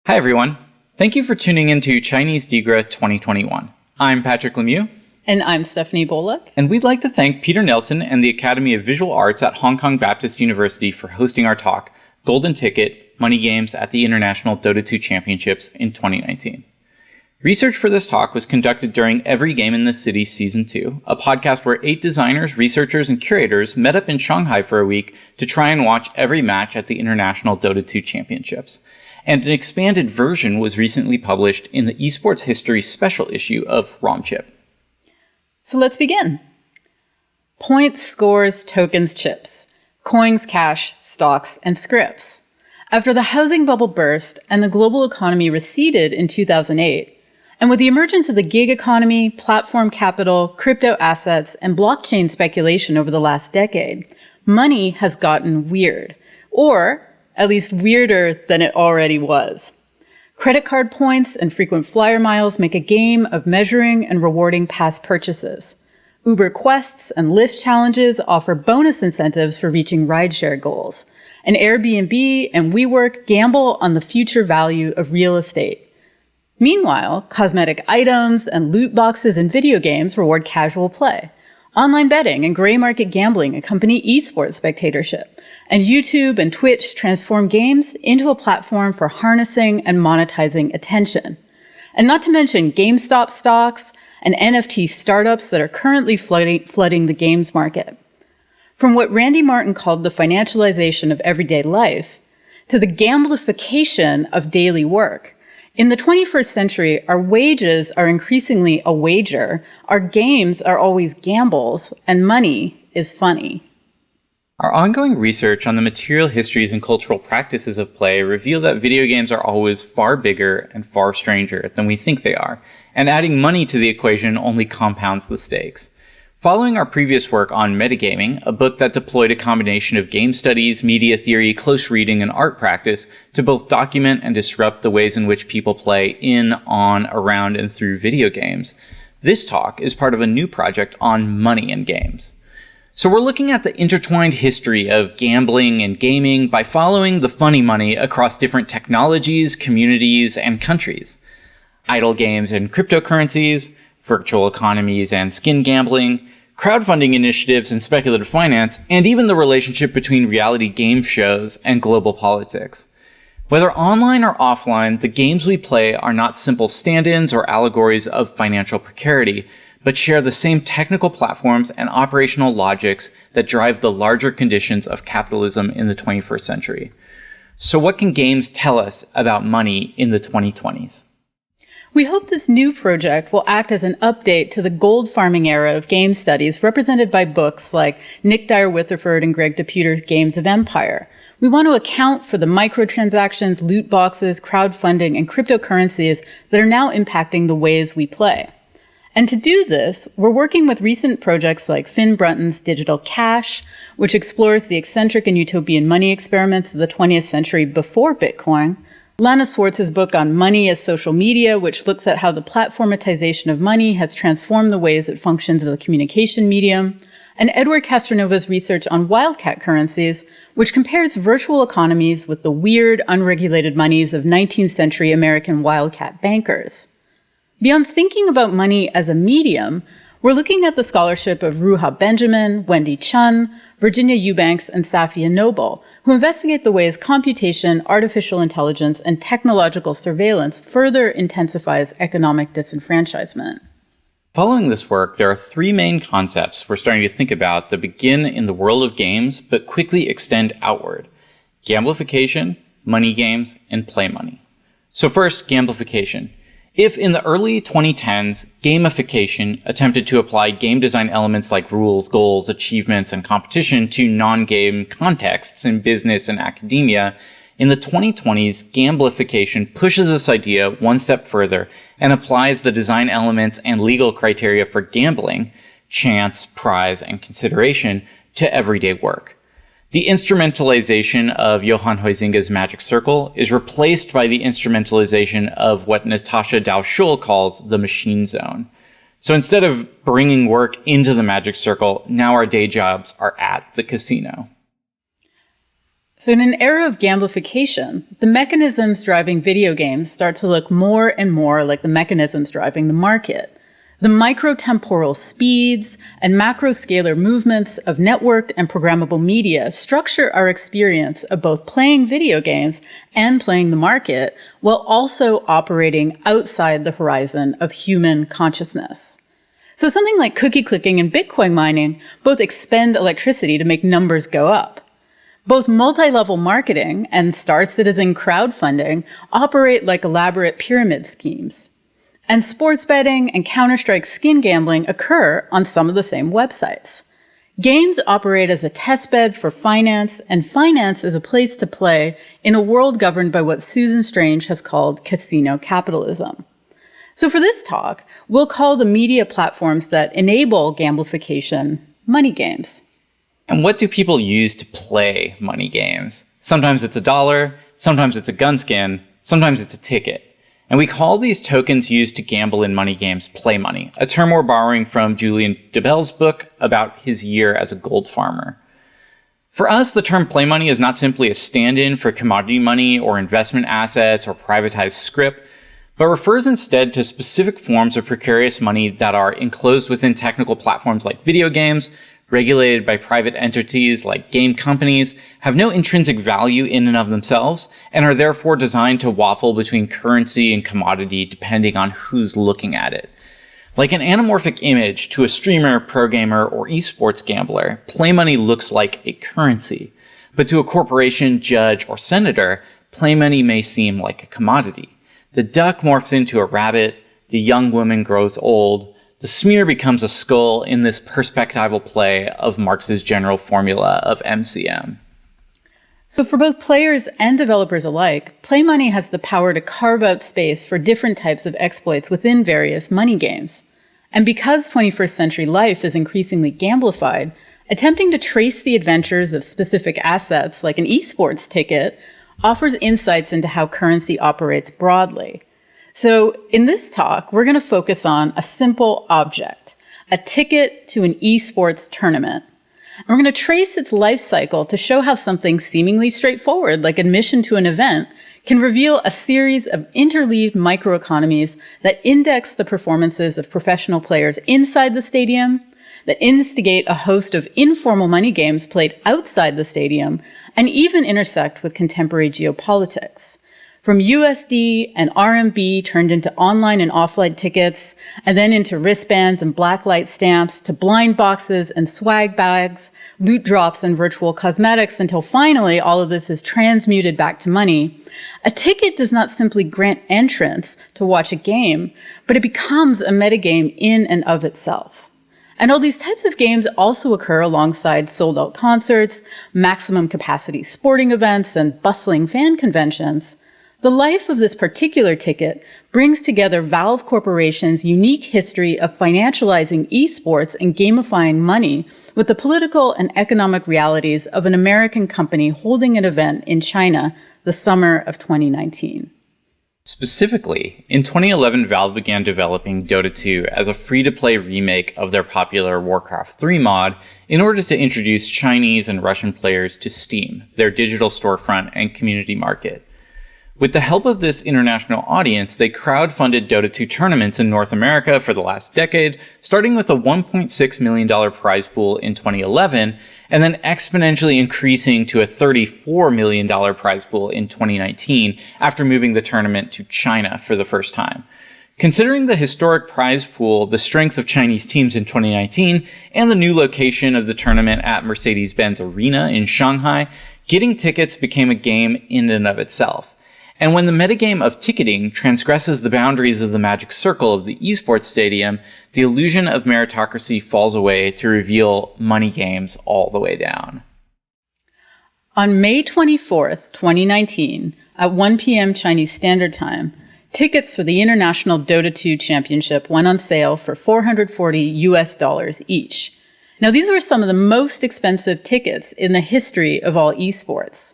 Hi everyone. Thank you for tuning into Chinese DiGRA 2021. I'm Patrick LeMieux. And I'm Stephanie Boluk. And we'd like to thank Peter Nelson and the Academy of Visual Arts at Hong Kong Baptist University for hosting our talk, Golden Ticket, Money Games at the International Dota 2 Championships in 2019. Research for this talk was conducted during Every Game in the City Season 2, a podcast where 8 designers, researchers, and curators met up in Shanghai for a week to try and watch every match at the International Dota 2 Championships. And an expanded version was recently published in the Esports History special issue of ROMchip. So let's begin. Points, scores, tokens, chips. Coins, cash, stocks, and scripts. After the housing bubble burst and the global economy receded in 2008, and with the emergence of the gig economy, platform capital, crypto assets, and blockchain speculation over the last decade, money has gotten weird, or at least weirder than it already was. Credit card points and frequent flyer miles make a game of measuring and rewarding past purchases. Uber Quests and Lyft challenges offer bonus incentives for reaching rideshare goals. And Airbnb and WeWork gamble on the future value of real estate. Meanwhile, cosmetic items and loot boxes in video games reward casual play. Online betting and gray market gambling accompany esports spectatorship. And YouTube and Twitch transform games into a platform for harnessing and monetizing attention. And not to mention GameStop stocks and NFT startups that are currently flooding the games market. From what Randy Martin called the financialization of everyday life to the gamblification of daily work, in the 21st century, our wages are increasingly a wager, our games are always gambles, and money is funny. Our ongoing research on the material histories and cultural practices of play reveal that video games are always far bigger and far stranger than we think they are, and adding money to the equation only compounds the stakes. Following our previous work on metagaming, a book that deployed a combination of game studies, media theory, close reading, and art practice to both document and disrupt the ways in which people play in, on, around, and through video games, this talk is part of a new project on money in games. So we're looking at the intertwined history of gambling and gaming by following the funny money across different technologies, communities, and countries. Idle games and cryptocurrencies, virtual economies and skin gambling, crowdfunding initiatives and speculative finance, and even the relationship between reality game shows and global politics. Whether online or offline, the games we play are not simple stand-ins or allegories of financial precarity, but share the same technical platforms and operational logics that drive the larger conditions of capitalism in the 21st century. So what can games tell us about money in the 2020s? We hope this new project will act as an update to the gold farming era of game studies represented by books like Nick Dyer-Witherford and Greg DePuter's Games of Empire. We want to account for the microtransactions, loot boxes, crowdfunding, and cryptocurrencies that are now impacting the ways we play. And to do this, we're working with recent projects like Finn Brunton's Digital Cash, which explores the eccentric and utopian money experiments of the 20th century before Bitcoin, Lana Swartz's book on money as social media, which looks at how the platformatization of money has transformed the ways it functions as a communication medium, and Edward Castronova's research on wildcat currencies, which compares virtual economies with the weird, unregulated monies of 19th century American wildcat bankers. Beyond thinking about money as a medium, we're looking at the scholarship of Ruha Benjamin, Wendy Chun, Virginia Eubanks, and Safia Noble, who investigate the ways computation, artificial intelligence, and technological surveillance further intensifies economic disenfranchisement. Following this work, there are 3 main concepts we're starting to think about that begin in the world of games, but quickly extend outward: gamification, money games, and play money. So first, gamification. If in the early 2010s, gamification attempted to apply game design elements like rules, goals, achievements, and competition to non-game contexts in business and academia, in the 2020s, gamification pushes this idea one step further and applies the design elements and legal criteria for gambling, chance, prize, and consideration, to everyday work. The instrumentalization of Johann Huizinga's Magic Circle is replaced by the instrumentalization of what Natasha Dow-Schul calls the machine zone. So instead of bringing work into the Magic Circle, now our day jobs are at the casino. So in an era of gamification, the mechanisms driving video games start to look more and more like the mechanisms driving the market. The microtemporal speeds and macroscalar movements of networked and programmable media structure our experience of both playing video games and playing the market, while also operating outside the horizon of human consciousness. So something like cookie clicking and Bitcoin mining both expend electricity to make numbers go up. Both multi-level marketing and Star Citizen crowdfunding operate like elaborate pyramid schemes. And sports betting and Counter-Strike skin gambling occur on some of the same websites. Games operate as a testbed for finance, and finance is a place to play in a world governed by what Susan Strange has called casino capitalism. So for this talk, we'll call the media platforms that enable gamification money games. And what do people use to play money games? Sometimes it's $1, sometimes it's a gun skin, sometimes it's a ticket. And we call these tokens used to gamble in money games play money, a term we're borrowing from Julian DeBell's book about his year as a gold farmer. For us, the term play money is not simply a stand-in for commodity money or investment assets or privatized scrip, but refers instead to specific forms of precarious money that are enclosed within technical platforms like video games, regulated by private entities like game companies, have no intrinsic value in and of themselves, and are therefore designed to waffle between currency and commodity depending on who's looking at it. Like an anamorphic image to a streamer, pro gamer, or esports gambler, play money looks like a currency. But to a corporation, judge, or senator, play money may seem like a commodity. The duck morphs into a rabbit, the young woman grows old, the smear becomes a skull in this perspectival play of Marx's general formula of MCM. So for both players and developers alike, play money has the power to carve out space for different types of exploits within various money games. And because 21st century life is increasingly gamified, attempting to trace the adventures of specific assets like an esports ticket offers insights into how currency operates broadly. So in this talk, we're going to focus on a simple object, a ticket to an esports tournament. And we're going to trace its life cycle to show how something seemingly straightforward, like admission to an event, can reveal a series of interleaved microeconomies that index the performances of professional players inside the stadium, that instigate a host of informal money games played outside the stadium, and even intersect with contemporary geopolitics. From USD and RMB turned into online and offline tickets, and then into wristbands and blacklight stamps, to blind boxes and swag bags, loot drops and virtual cosmetics, until finally all of this is transmuted back to money. A ticket does not simply grant entrance to watch a game, but it becomes a metagame in and of itself. And all these types of games also occur alongside sold-out concerts, maximum capacity sporting events, and bustling fan conventions. The life of this particular ticket brings together Valve Corporation's unique history of financializing esports and gamifying money with the political and economic realities of an American company holding an event in China the summer of 2019. Specifically, in 2011, Valve began developing Dota 2 as a free-to-play remake of their popular Warcraft 3 mod in order to introduce Chinese and Russian players to Steam, their digital storefront and community market. With the help of this international audience, they crowdfunded Dota 2 tournaments in North America for the last decade, starting with a $1.6 million prize pool in 2011, and then exponentially increasing to a $34 million prize pool in 2019 after moving the tournament to China for the first time. Considering the historic prize pool, the strength of Chinese teams in 2019, and the new location of the tournament at Mercedes-Benz Arena in Shanghai, getting tickets became a game in and of itself. And when the metagame of ticketing transgresses the boundaries of the magic circle of the esports stadium, the illusion of meritocracy falls away to reveal money games all the way down. On May 24th, 2019, at 1 p.m. Chinese Standard Time, tickets for the International Dota 2 Championship went on sale for $440 each. Now, these were some of the most expensive tickets in the history of all esports.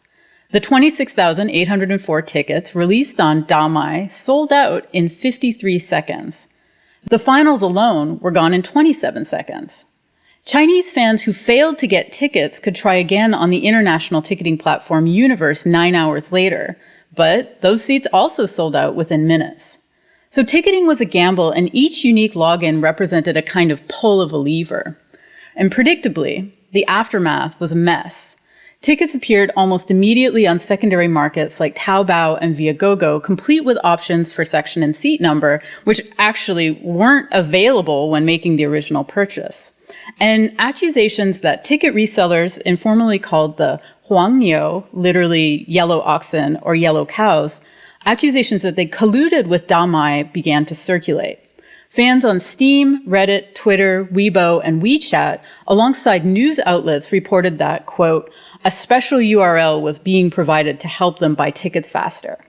The 26,804 tickets released on Damai sold out in 53 seconds. The finals alone were gone in 27 seconds. Chinese fans who failed to get tickets could try again on the international ticketing platform Universe 9 hours later, but those seats also sold out within minutes. So ticketing was a gamble, and each unique login represented a kind of pull of a lever. And predictably, the aftermath was a mess. Tickets appeared almost immediately on secondary markets like Taobao and Viagogo, complete with options for section and seat number, which actually weren't available when making the original purchase. And accusations that ticket resellers, informally called the huangnyo, literally yellow oxen or yellow cows, accusations that they colluded with Damai began to circulate. Fans on Steam, Reddit, Twitter, Weibo, and WeChat, alongside news outlets, reported that, quote, a special URL was being provided to help them buy tickets faster.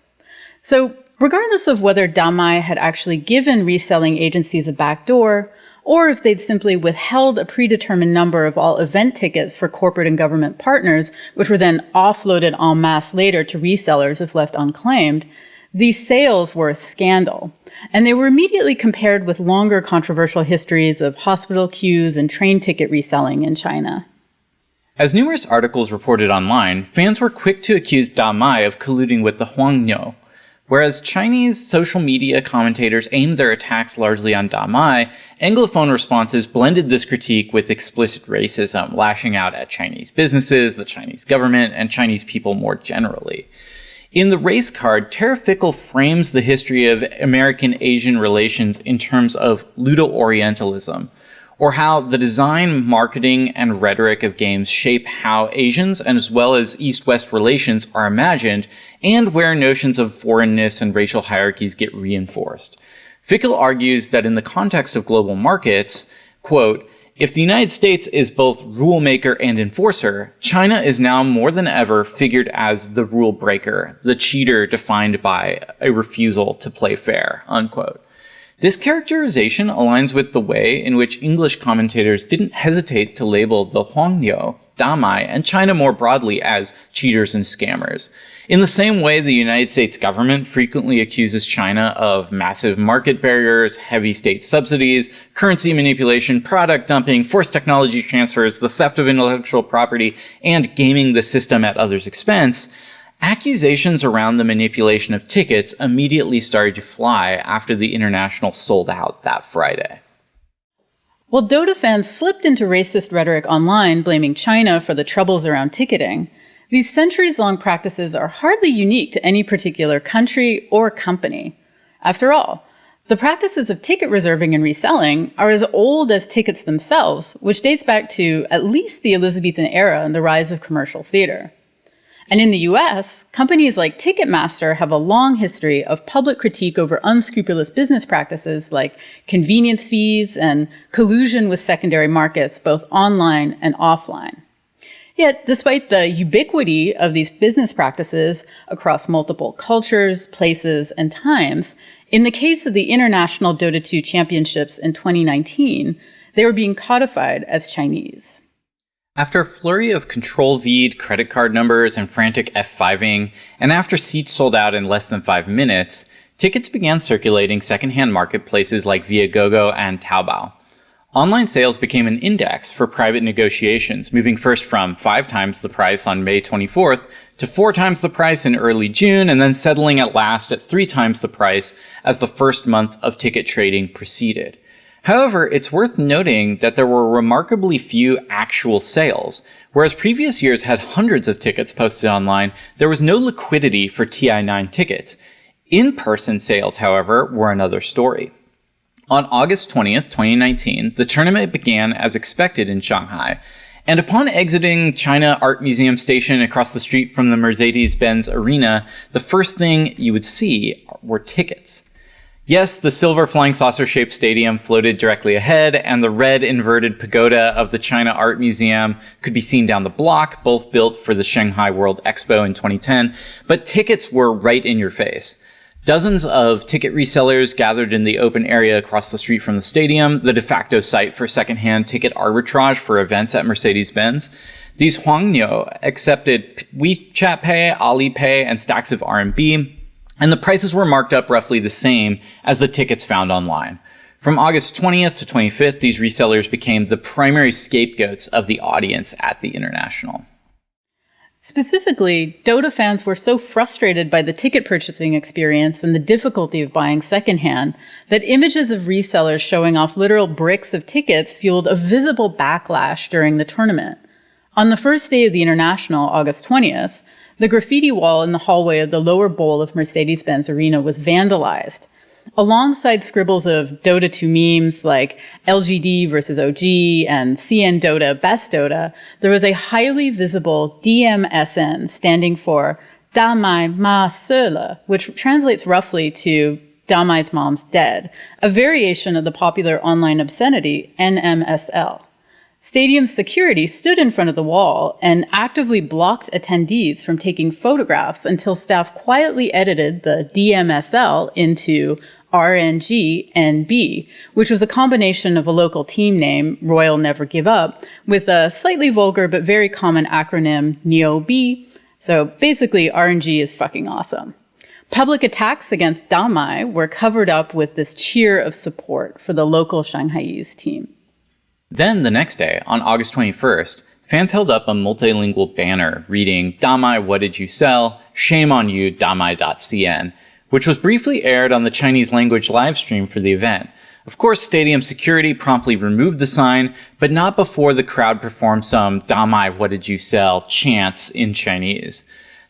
So regardless of whether Damai had actually given reselling agencies a backdoor, or if they'd simply withheld a predetermined number of all event tickets for corporate and government partners, which were then offloaded en masse later to resellers if left unclaimed, these sales were a scandal, and they were immediately compared with longer controversial histories of hospital queues and train ticket reselling in China. As numerous articles reported online, fans were quick to accuse Damai of colluding with the huangnyo. Whereas Chinese social media commentators aimed their attacks largely on Damai, Anglophone responses blended this critique with explicit racism, lashing out at Chinese businesses, the Chinese government, and Chinese people more generally. In the race card, Tara Fickle frames the history of American-Asian relations in terms of Ludo-Orientalism, or how the design, marketing, and rhetoric of games shape how Asians, and as well as East-West relations, are imagined, and where notions of foreignness and racial hierarchies get reinforced. Fickle argues that in the context of global markets, quote, if the United States is both rule maker and enforcer, China is now more than ever figured as the rule breaker, the cheater defined by a refusal to play fair, unquote. This characterization aligns with the way in which English commentators didn't hesitate to label the huangnyo, Damai, and China more broadly as cheaters and scammers. In the same way, the United States government frequently accuses China of massive market barriers, heavy state subsidies, currency manipulation, product dumping, forced technology transfers, the theft of intellectual property, and gaming the system at others' expense, accusations around the manipulation of tickets immediately started to fly after the International sold out that Friday. While Dota fans slipped into racist rhetoric online, blaming China for the troubles around ticketing, these centuries-long practices are hardly unique to any particular country or company. After all, the practices of ticket reserving and reselling are as old as tickets themselves, which dates back to at least the Elizabethan era and the rise of commercial theater. And in the US, companies like Ticketmaster have a long history of public critique over unscrupulous business practices like convenience fees and collusion with secondary markets, both online and offline. Yet, despite the ubiquity of these business practices across multiple cultures, places, and times, in the case of the International Dota 2 Championships in 2019, they were being codified as Chinese. After a flurry of Control-V'd credit card numbers and frantic F5ing, and after seats sold out in less than 5 minutes, tickets began circulating secondhand marketplaces like Viagogo and Taobao. Online sales became an index for private negotiations, moving first from 5 times the price on May 24th to 4 times the price in early June, and then settling at last at 3 times the price as the first month of ticket trading proceeded. However, it's worth noting that there were remarkably few actual sales. Whereas previous years had hundreds of tickets posted online, there was no liquidity for TI9 tickets. In-person sales, however, were another story. On August 20th, 2019, the tournament began as expected in Shanghai, and upon exiting China Art Museum Station across the street from the Mercedes-Benz Arena, the first thing you would see were tickets. Yes, the silver flying saucer-shaped stadium floated directly ahead, and the red inverted pagoda of the China Art Museum could be seen down the block, both built for the Shanghai World Expo in 2010, but tickets were right in your face. Dozens of ticket resellers gathered in the open area across the street from the stadium, the de facto site for secondhand ticket arbitrage for events at Mercedes-Benz. These huangnyo accepted WeChat Pay, Alipay, and stacks of RMB, and the prices were marked up roughly the same as the tickets found online. From August 20th to 25th, these resellers became the primary scapegoats of the audience at the International. Specifically, Dota fans were so frustrated by the ticket purchasing experience and the difficulty of buying secondhand that images of resellers showing off literal bricks of tickets fueled a visible backlash during the tournament. On the first day of the International, August 20th, the graffiti wall in the hallway of the lower bowl of Mercedes-Benz Arena was vandalized. Alongside scribbles of Dota 2 memes like LGD versus OG and CN Dota Best Dota, there was a highly visible DMSN standing for Damai Ma Seule, which translates roughly to Damai's mom's dead, a variation of the popular online obscenity NMSL. Stadium security stood in front of the wall and actively blocked attendees from taking photographs until staff quietly edited the DMSL into RNG-NB, which was a combination of a local team name, Royal Never Give Up, with a slightly vulgar but very common acronym, NEOB. So basically, RNG is fucking awesome. Public attacks against Damai were covered up with this cheer of support for the local Shanghaiese team. Then the next day, on August 21st, fans held up a multilingual banner reading, "Damai, what did you sell? Shame on you, damai.cn," which was briefly aired on the Chinese language live stream for the event. Of course, stadium security promptly removed the sign, but not before the crowd performed some "Damai, what did you sell?" chants in Chinese.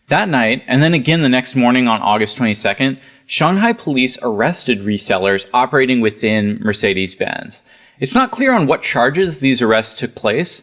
That night, and then again the next morning on August 22nd, Shanghai police arrested resellers operating within Mercedes-Benz. It's not clear on what charges these arrests took place,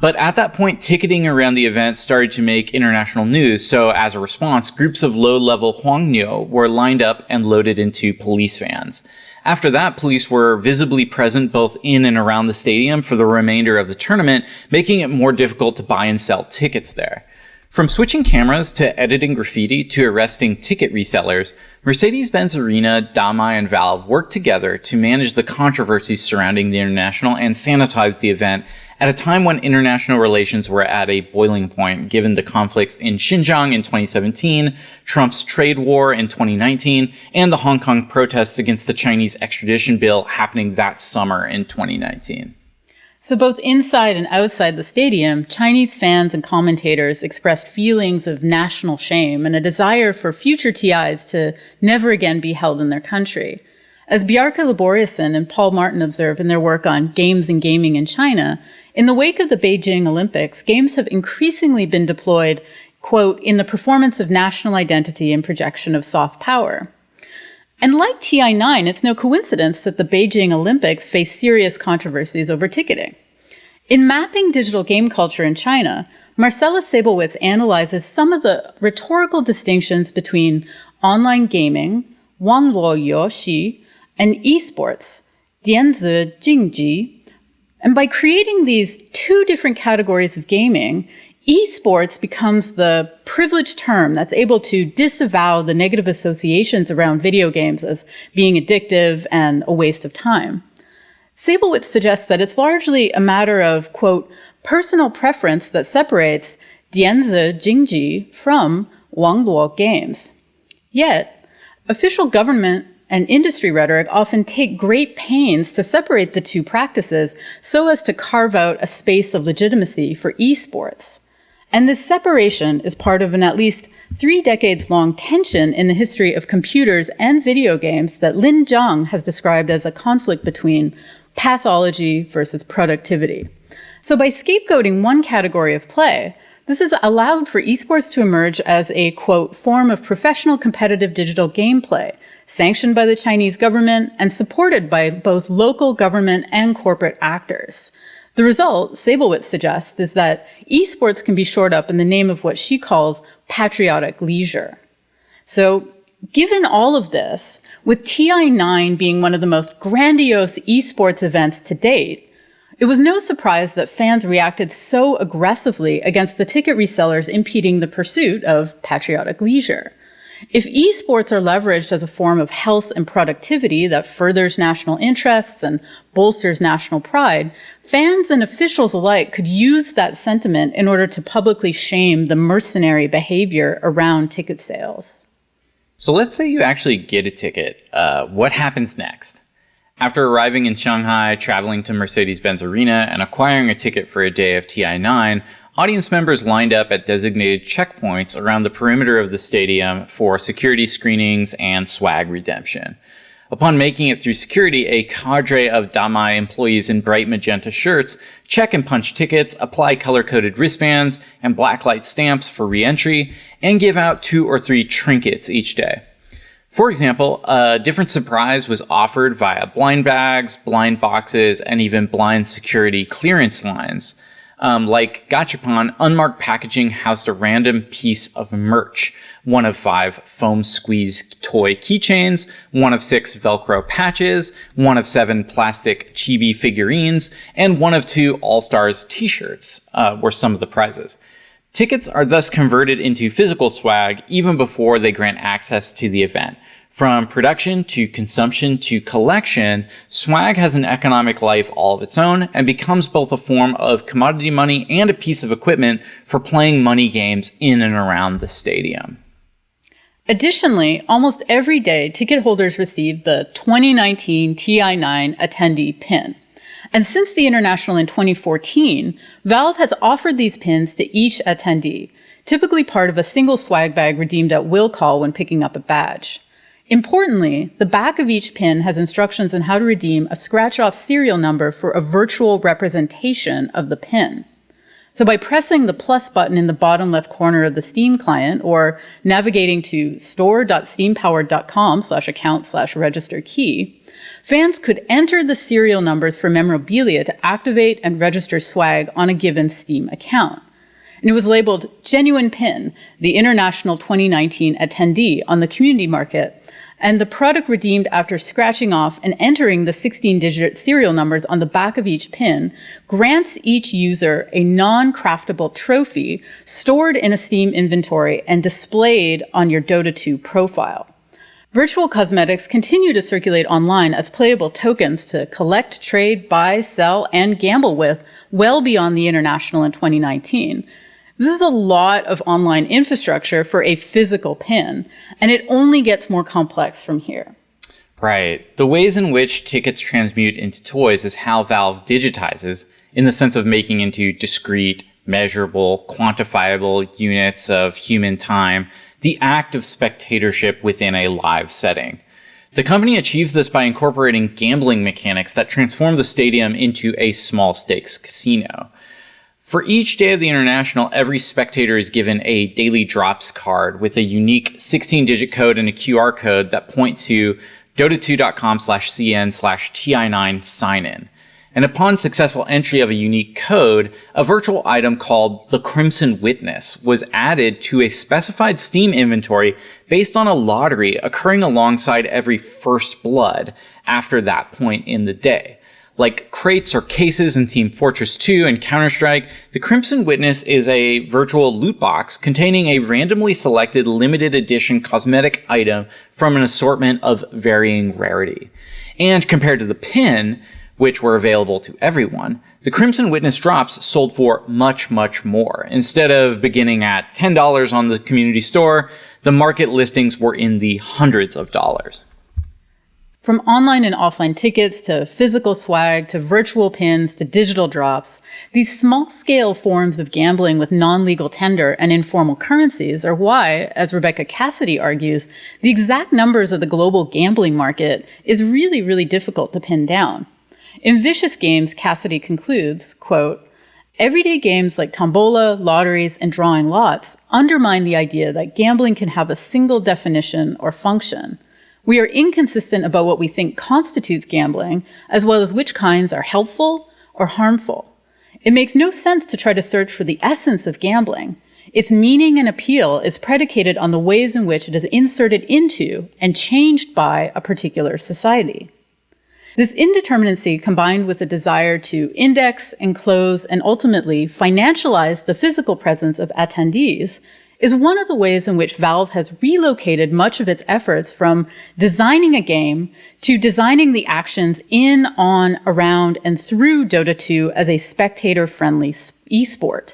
but at that point, ticketing around the event started to make international news, so as a response, groups of low-level Huangnyo were lined up and loaded into police vans. After that, police were visibly present both in and around the stadium for the remainder of the tournament, making it more difficult to buy and sell tickets there. From switching cameras to editing graffiti to arresting ticket resellers, Mercedes-Benz Arena, Damai, and Valve worked together to manage the controversies surrounding the International and sanitize the event at a time when international relations were at a boiling point given the conflicts in Xinjiang in 2017, Trump's trade war in 2019, and the Hong Kong protests against the Chinese extradition bill happening that summer in 2019. So both inside and outside the stadium, Chinese fans and commentators expressed feelings of national shame and a desire for future TIs to never again be held in their country. As Bjarke Laboriussen and Paul Martin observe in their work on games and gaming in China, in the wake of the Beijing Olympics, games have increasingly been deployed, quote, in the performance of national identity and projection of soft power. And like TI9, it's no coincidence that the Beijing Olympics face serious controversies over ticketing. In Mapping Digital Game Culture in China, Marcella Sabelwitz analyzes some of the rhetorical distinctions between online gaming, Wangluo Yoshi, and esports, Dianzi Jingji. And by creating these two different categories of gaming, esports becomes the privileged term that's able to disavow the negative associations around video games as being addictive and a waste of time. Sabelwitz suggests that it's largely a matter of, quote, personal preference that separates Dianzi Jingji from Wangluo games. Yet, official government and industry rhetoric often take great pains to separate the two practices so as to carve out a space of legitimacy for esports. And this separation is part of an at least 3 decades-long tension in the history of computers and video games that Lin Zhang has described as a conflict between pathology versus productivity. So by scapegoating one category of play, this has allowed for esports to emerge as a, quote, form of professional competitive digital gameplay, sanctioned by the Chinese government and supported by both local government and corporate actors. The result, Sabelwitz suggests, is that esports can be shored up in the name of what she calls patriotic leisure. So, given all of this, with TI9 being one of the most grandiose esports events to date, it was no surprise that fans reacted so aggressively against the ticket resellers impeding the pursuit of patriotic leisure. If esports are leveraged as a form of health and productivity that furthers national interests and bolsters national pride, fans and officials alike could use that sentiment in order to publicly shame the mercenary behavior around ticket sales. So let's say you actually get a ticket. What happens next? After arriving in Shanghai, traveling to Mercedes-Benz Arena, and acquiring a ticket for a day of TI9, audience members lined up at designated checkpoints around the perimeter of the stadium for security screenings and swag redemption. Upon making it through security, a cadre of Damai employees in bright magenta shirts check and punch tickets, apply color-coded wristbands and blacklight stamps for re-entry, and give out 2 or 3 trinkets each day. For example, a different surprise was offered via blind bags, blind boxes, and even blind security clearance lines. Like Gachapon, unmarked packaging housed a random piece of merch, 1 of 5 foam squeeze toy keychains, 1 of 6 Velcro patches, 1 of 7 plastic chibi figurines, and 1 of 2 All-Stars t-shirts were some of the prizes. Tickets are thus converted into physical swag even before they grant access to the event. From production to consumption to collection, swag has an economic life all of its own and becomes both a form of commodity money and a piece of equipment for playing money games in and around the stadium. Additionally, almost every day, ticket holders receive the 2019 TI9 attendee pin. And since the International in 2014, Valve has offered these pins to each attendee, typically part of a single swag bag redeemed at will call when picking up a badge. Importantly, the back of each pin has instructions on how to redeem a scratch-off serial number for a virtual representation of the pin. So by pressing the plus button in the bottom left corner of the Steam client or navigating to store.steampowered.com/account/register key, fans could enter the serial numbers for memorabilia to activate and register swag on a given Steam account. And it was labeled Genuine Pin, the International 2019 attendee on the community market, and the product redeemed after scratching off and entering the 16-digit serial numbers on the back of each pin grants each user a non-craftable trophy stored in a Steam inventory and displayed on your Dota 2 profile. Virtual cosmetics continue to circulate online as playable tokens to collect, trade, buy, sell, and gamble with well beyond the International in 2019. This is a lot of online infrastructure for a physical pin, and it only gets more complex from here. Right. The ways in which tickets transmute into toys is how Valve digitizes, in the sense of making into discrete, measurable, quantifiable units of human time, the act of spectatorship within a live setting. The company achieves this by incorporating gambling mechanics that transform the stadium into a small stakes casino. For each day of the International, every spectator is given a daily drops card with a unique 16-digit code and a QR code that point to dota2.com/cn/ti9 sign-in. And upon successful entry of a unique code, a virtual item called the Crimson Witness was added to a specified Steam inventory based on a lottery occurring alongside every first blood after that point in the day. Like crates or cases in Team Fortress 2 and Counter-Strike, the Crimson Witness is a virtual loot box containing a randomly selected limited edition cosmetic item from an assortment of varying rarity. And compared to the pin, which were available to everyone, the Crimson Witness drops sold for much, much more. Instead of beginning at $10 on the community store, the market listings were in the hundreds of dollars. From online and offline tickets to physical swag to virtual pins to digital drops, these small-scale forms of gambling with non-legal tender and informal currencies are why, as Rebecca Cassidy argues, the exact numbers of the global gambling market is really, really difficult to pin down. In Vicious Games, Cassidy concludes, quote, "Everyday games like tombola, lotteries, and drawing lots undermine the idea that gambling can have a single definition or function. We are inconsistent about what we think constitutes gambling, as well as which kinds are helpful or harmful. It makes no sense to try to search for the essence of gambling. Its meaning and appeal is predicated on the ways in which it is inserted into and changed by a particular society." This indeterminacy, combined with a desire to index, enclose, and ultimately financialize the physical presence of attendees, is one of the ways in which Valve has relocated much of its efforts from designing a game to designing the actions in, on, around, and through Dota 2 as a spectator-friendly esport.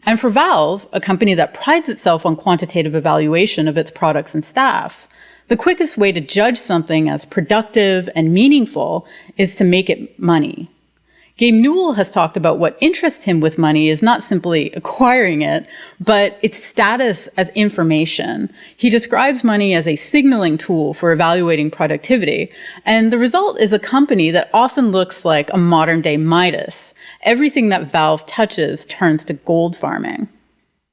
And for Valve, a company that prides itself on quantitative evaluation of its products and staff, The quickest way to judge something as productive and meaningful is to make it money. Gabe Newell has talked about what interests him with money is not simply acquiring it, but its status as information. He describes money as a signaling tool for evaluating productivity, and the result is a company that often looks like a modern-day Midas. Everything that Valve touches turns to gold farming.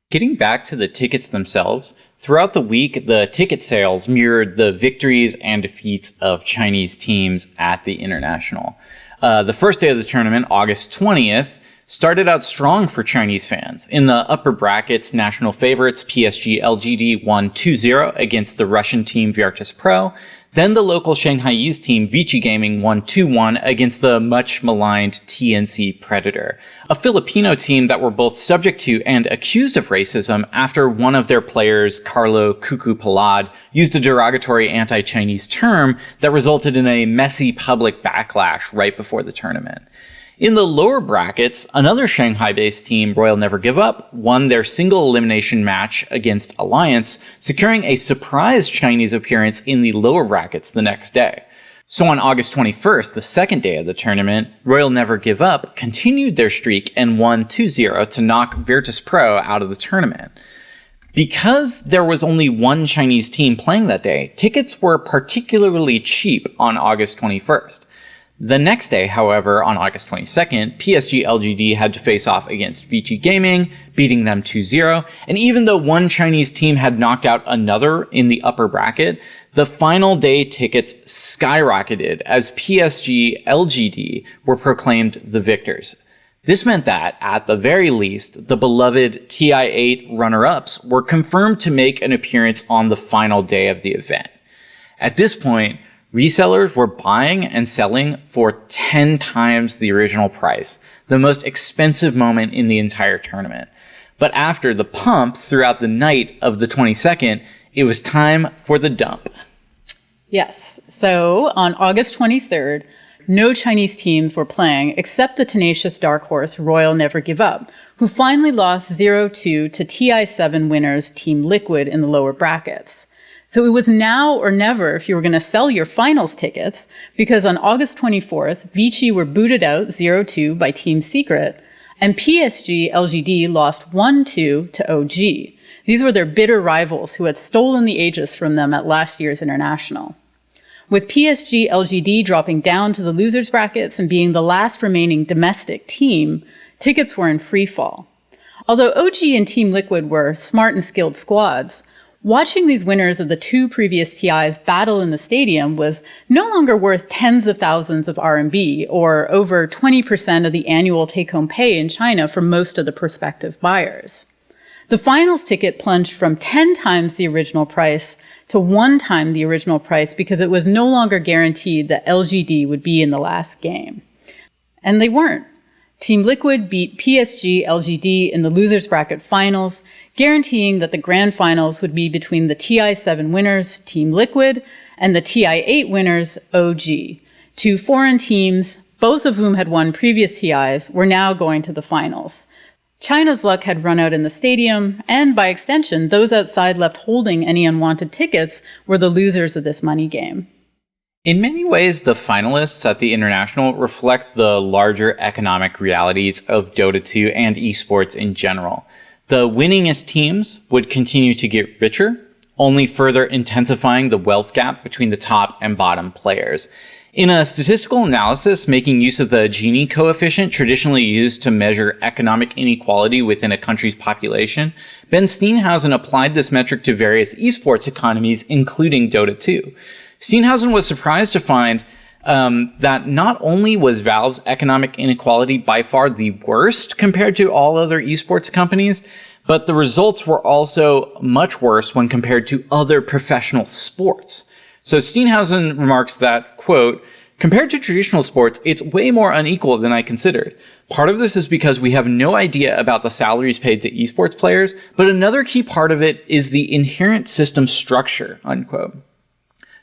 Getting back to the tickets themselves, throughout the week, the ticket sales mirrored the victories and defeats of Chinese teams at the International. The first day of the tournament, August 20th, started out strong for Chinese fans. In the upper brackets, national favorites PSG LGD won 2-0 against the Russian team Virtus Pro. Then the local Shanghaiese team Vici Gaming won 2-1 against the much maligned TNC Predator, a Filipino team that were both subject to and accused of racism after one of their players, Carlo Cuckoo Palad, used a derogatory anti-Chinese term that resulted in a messy public backlash right before the tournament. In the lower brackets, another Shanghai-based team, Royal Never Give Up, won their single elimination match against Alliance, securing a surprise Chinese appearance in the lower brackets the next day. So on August 21st, the second day of the tournament, Royal Never Give Up continued their streak and won 2-0 to knock Virtus Pro out of the tournament. Because there was only one Chinese team playing that day, tickets were particularly cheap on August 21st. The next day, however, on August 22nd, PSG LGD had to face off against Vici Gaming, beating them 2-0, and even though one Chinese team had knocked out another in the upper bracket, the final day tickets skyrocketed as PSG LGD were proclaimed the victors. This meant that, at the very least, the beloved TI-8 runner-ups were confirmed to make an appearance on the final day of the event. At this point, resellers were buying and selling for 10 times the original price, the most expensive moment in the entire tournament. But after the pump throughout the night of the 22nd, it was time for the dump. Yes, so on August 23rd, no Chinese teams were playing except the tenacious dark horse Royal Never Give Up, who finally lost 0-2 to TI-7 winners Team Liquid in the lower brackets. So it was now or never if you were going to sell your finals tickets, because on August 24th, Vici were booted out 0-2 by Team Secret, and PSG LGD lost 1-2 to OG. These were their bitter rivals who had stolen the Aegis from them at last year's International. With PSG LGD dropping down to the losers brackets and being the last remaining domestic team, tickets were in free fall. Although OG and Team Liquid were smart and skilled squads, watching these winners of the two previous TIs battle in the stadium was no longer worth tens of thousands of RMB, or over 20% of the annual take-home pay in China for most of the prospective buyers. The finals ticket plunged from 10 times the original price to 1 time the original price because it was no longer guaranteed that LGD would be in the last game. And they weren't. Team Liquid beat PSG LGD in the losers bracket finals, guaranteeing that the grand finals would be between the TI-7 winners, Team Liquid, and the TI-8 winners, OG. Two foreign teams, both of whom had won previous TIs, were now going to the finals. China's luck had run out in the stadium, and by extension, those outside left holding any unwanted tickets were the losers of this money game. In many ways, the finalists at the International reflect the larger economic realities of Dota 2 and esports in general. The winningest teams would continue to get richer, only further intensifying the wealth gap between the top and bottom players. In a statistical analysis making use of the Gini coefficient traditionally used to measure economic inequality within a country's population, Ben Steenhausen applied this metric to various esports economies, including Dota 2. Steenhausen was surprised to find that not only was Valve's economic inequality by far the worst compared to all other esports companies, but the results were also much worse when compared to other professional sports. So Steenhausen remarks that, quote, "Compared to traditional sports, it's way more unequal than I considered. Part of this is because we have no idea about the salaries paid to esports players, but another key part of it is the inherent system structure," unquote.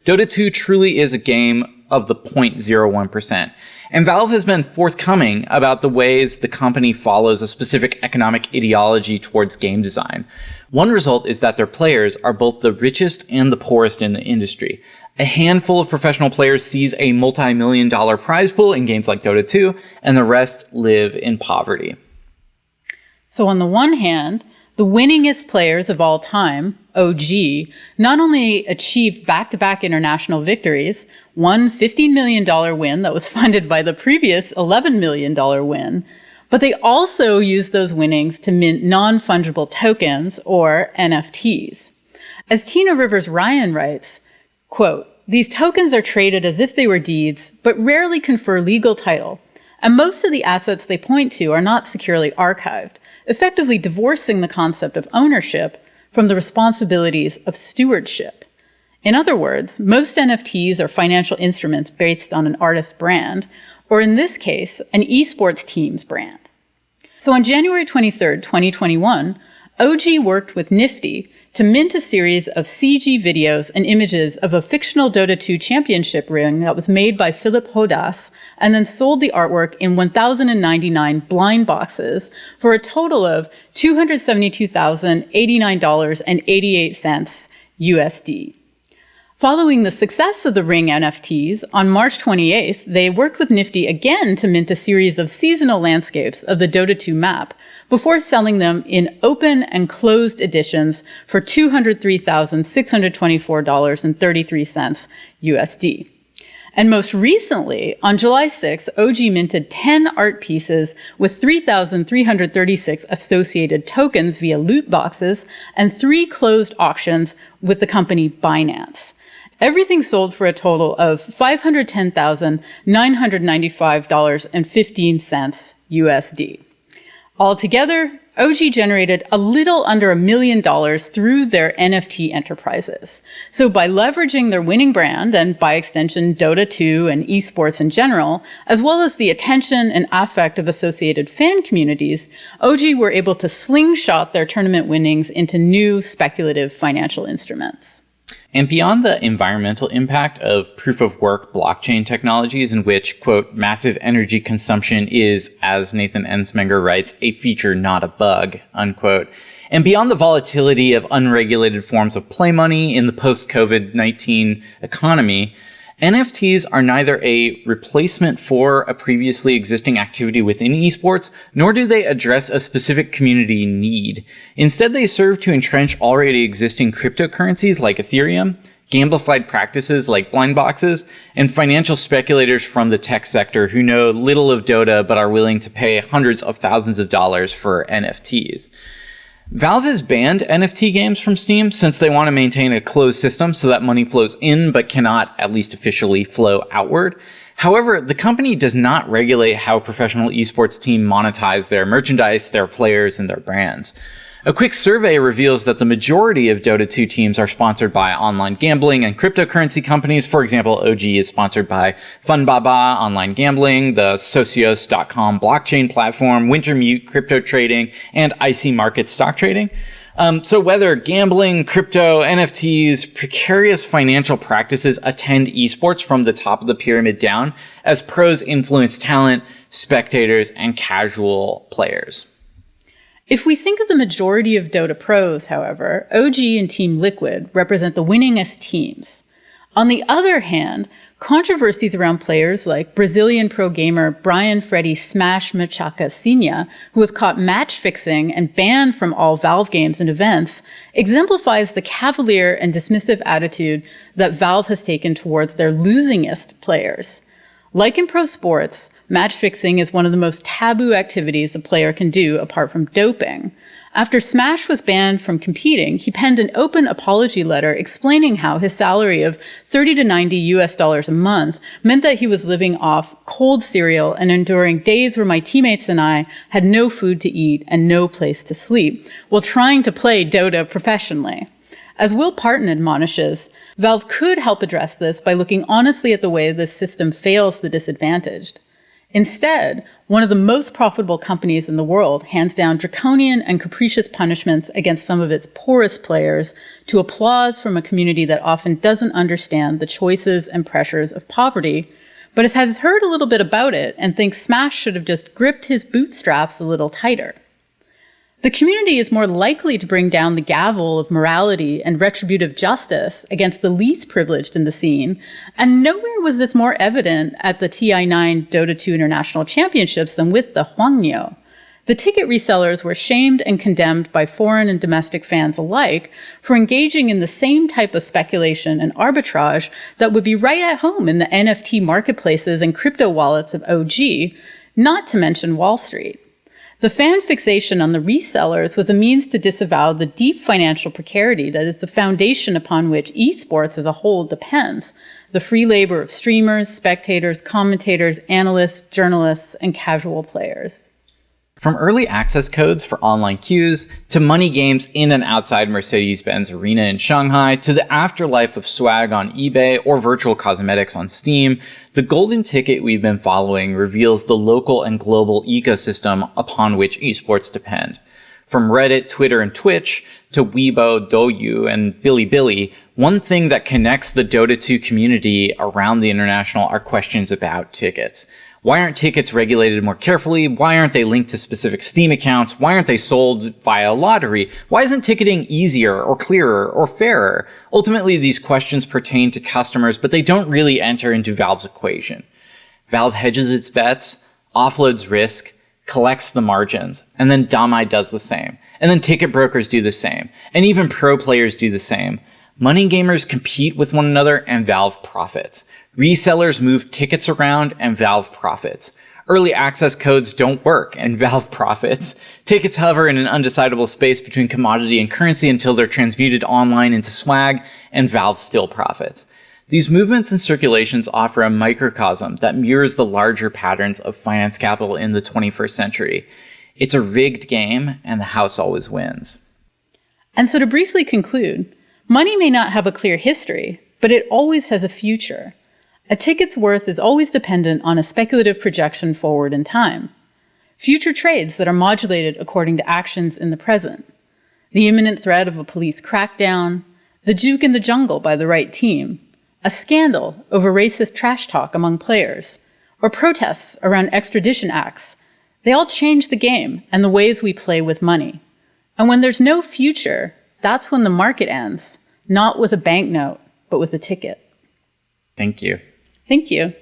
Dota 2 truly is a game of the 0.01%. And Valve has been forthcoming about the ways the company follows a specific economic ideology towards game design. One result is that their players are both the richest and the poorest in the industry. A handful of professional players seize a multi-million-dollar prize pool in games like Dota 2, and the rest live in poverty. So on the one hand, the winningest players of all time, OG, not only achieved back-to-back international victories, one $15 million win that was funded by the previous $11 million win, but they also used those winnings to mint non-fungible tokens, or NFTs. As Tina Rivers Ryan writes, quote, "These tokens are traded as if they were deeds, but rarely confer legal title. And most of the assets they point to are not securely archived, effectively divorcing the concept of ownership from the responsibilities of stewardship. In other words, most NFTs are financial instruments based on an artist's brand, or in this case, an esports team's brand." So on January 23rd, 2021, OG worked with Nifty to mint a series of CG videos and images of a fictional Dota 2 championship ring that was made by Philip Hodas, and then sold the artwork in 1,099 blind boxes for a total of $272,089.88 USD. Following the success of the Ring NFTs, on March 28th, they worked with Nifty again to mint a series of seasonal landscapes of the Dota 2 map before selling them in open and closed editions for $203,624.33 USD. And most recently, on July 6, OG minted 10 art pieces with 3,336 associated tokens via loot boxes and 3 closed auctions with the company Binance. Everything sold for a total of $510,995.15 USD. Altogether, OG generated a little under $1 million through their NFT enterprises. So by leveraging their winning brand, and by extension Dota 2 and esports in general, as well as the attention and affect of associated fan communities, OG were able to slingshot their tournament winnings into new speculative financial instruments. And beyond the environmental impact of proof-of-work blockchain technologies in which, quote, massive energy consumption is, as Nathan Ensmenger writes, a feature, not a bug, unquote, and beyond the volatility of unregulated forms of play money in the post-COVID-19 economy, NFTs are neither a replacement for a previously existing activity within esports, nor do they address a specific community need. Instead, they serve to entrench already existing cryptocurrencies like Ethereum, gamified practices like blind boxes, and financial speculators from the tech sector who know little of Dota but are willing to pay hundreds of thousands of dollars for NFTs. Valve has banned NFT games from Steam since they want to maintain a closed system so that money flows in but cannot, at least officially, flow outward. However, the company does not regulate how professional esports teams monetize their merchandise, their players, and their brands. A quick survey reveals that the majority of Dota 2 teams are sponsored by online gambling and cryptocurrency companies. For example, OG is sponsored by Funbaba Online Gambling, the Socios.com blockchain platform, Wintermute crypto trading, and IC Markets stock trading. So whether gambling, crypto, NFTs, precarious financial practices attend esports from the top of the pyramid down as pros influence talent, spectators, and casual players. If we think of the majority of Dota pros, however, OG and Team Liquid represent the winningest teams. On the other hand, controversies around players like Brazilian pro gamer Brian Freddy Smash Machaca Senior, who was caught match fixing and banned from all Valve games and events, exemplifies the cavalier and dismissive attitude that Valve has taken towards their losingest players. Like in pro sports, match fixing is one of the most taboo activities a player can do apart from doping. After Smash was banned from competing, he penned an open apology letter explaining how his salary of $30 to $90 a month meant that he was living off cold cereal and enduring days where my teammates and I had no food to eat and no place to sleep, while trying to play Dota professionally. As Will Parton admonishes, Valve could help address this by looking honestly at the way this system fails the disadvantaged. Instead, one of the most profitable companies in the world hands down draconian and capricious punishments against some of its poorest players to applause from a community that often doesn't understand the choices and pressures of poverty, but has heard a little bit about it and thinks Smash should have just gripped his bootstraps a little tighter. The community is more likely to bring down the gavel of morality and retributive justice against the least privileged in the scene, and nowhere was this more evident at the TI9 Dota 2 International Championships than with the Hwangyo. The ticket resellers were shamed and condemned by foreign and domestic fans alike for engaging in the same type of speculation and arbitrage that would be right at home in the NFT marketplaces and crypto wallets of OG, not to mention Wall Street. The fan fixation on the resellers was a means to disavow the deep financial precarity that is the foundation upon which esports as a whole depends, the free labor of streamers, spectators, commentators, analysts, journalists, and casual players. From early access codes for online queues, to money games in and outside Mercedes-Benz Arena in Shanghai, to the afterlife of swag on eBay or virtual cosmetics on Steam, the golden ticket we've been following reveals the local and global ecosystem upon which esports depend. From Reddit, Twitter, and Twitch, to Weibo, Douyu, and Bilibili, one thing that connects the Dota 2 community around the international are questions about tickets. Why aren't tickets regulated more carefully? Why aren't they linked to specific Steam accounts? Why aren't they sold via lottery? Why isn't ticketing easier or clearer or fairer? Ultimately, these questions pertain to customers, but they don't really enter into Valve's equation. Valve hedges its bets, offloads risk, collects the margins, and then Damai does the same. And then ticket brokers do the same. And even pro players do the same. Money gamers compete with one another and Valve profits. Resellers move tickets around and Valve profits. Early access codes don't work and Valve profits. Tickets hover in an undecidable space between commodity and currency until they're transmuted online into swag and Valve still profits. These movements and circulations offer a microcosm that mirrors the larger patterns of finance capital in the 21st century. It's a rigged game and the house always wins. And so to briefly conclude, money may not have a clear history, but it always has a future. A ticket's worth is always dependent on a speculative projection forward in time. Future trades that are modulated according to actions in the present. The imminent threat of a police crackdown, the juke in the jungle by the right team, a scandal over racist trash talk among players, or protests around extradition acts. They all change the game and the ways we play with money. And when there's no future, that's when the market ends, not with a banknote, but with a ticket. Thank you. Thank you.